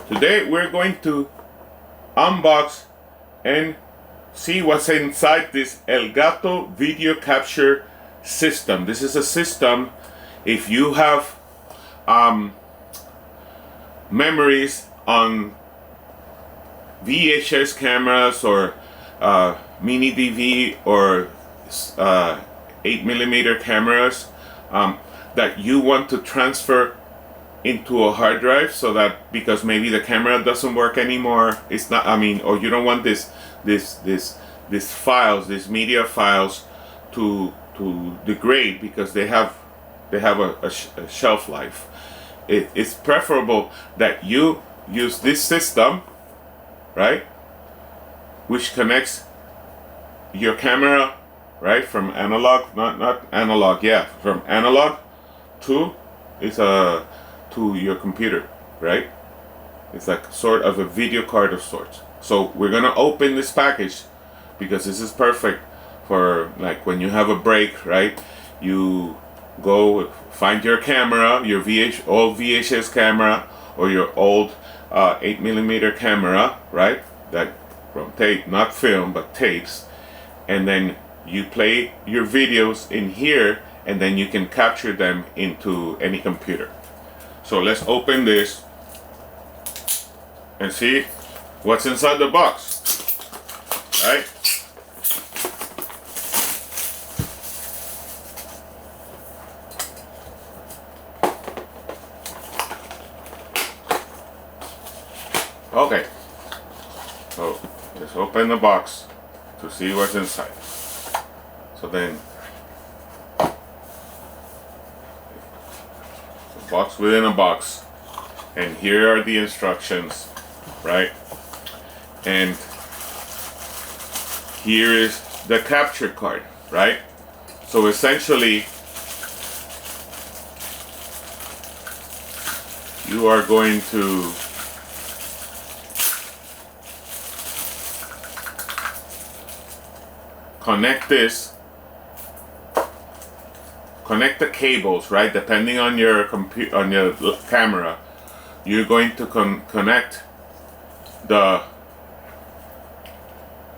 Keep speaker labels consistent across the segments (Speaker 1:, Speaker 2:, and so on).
Speaker 1: Today we're going to unbox and see what's inside this Elgato video capture system. This is a system if you have memories on VHS cameras or mini DV or 8mm cameras that you want to transfer into a hard drive, so that because maybe the camera doesn't work anymore, it's not, or you don't want this files, these media files to degrade because they have a shelf life. It's preferable that you use this system, right, which connects your camera, right, from analog, not analog, yeah, from analog to to your computer, right? It's like sort of a video card of sorts. So we're gonna open this package because this is perfect for like when you have a break, right? You go find your camera, your old VHS camera or your old 8mm camera, right? That from tape, not film, but tapes, and then you play your videos in here, and then you can capture them into any computer. So let's open this and see what's inside the box, right? Okay, so let's open the box to see what's inside. So then, box within a box, and here are the instructions, right? And here is the capture card, right? So essentially you are going to connect the cables, right? Depending on your camera, you're going to connect the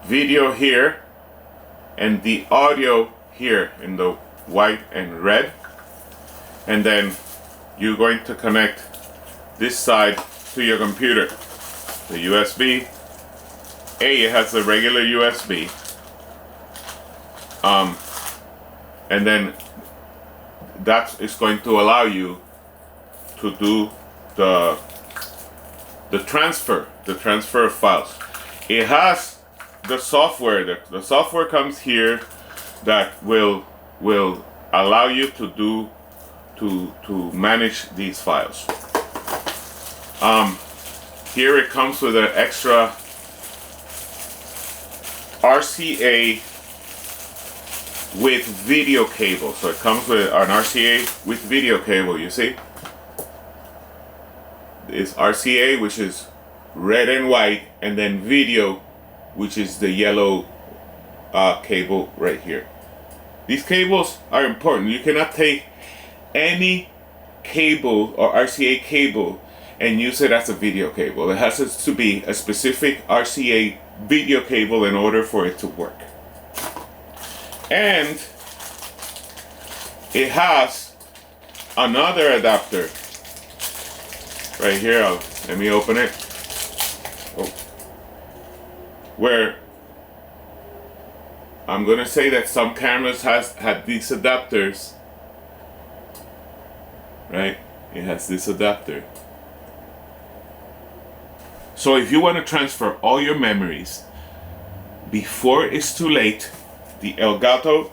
Speaker 1: video here and the audio here in the white and red, and then you're going to connect this side to your computer, the USB. It has the regular USB, and then that is going to allow you to do the transfer of files. It has the software. The software comes here that will allow you to manage these files. Here it comes with an extra RCA with video cable. So it comes with an RCA with video cable, you see? It's RCA, which is red and white, and then video, which is the yellow cable right here. These cables are important. You cannot take any cable or RCA cable and use it as a video cable. It has to be a specific RCA video cable in order for it to work. And it has another adapter right here. Let me open it. Oh. Where I'm gonna say that some cameras had these adapters, right? It has this adapter. So if you want to transfer all your memories before it's too late, the Elgato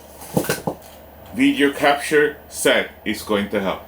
Speaker 1: video capture set is going to help.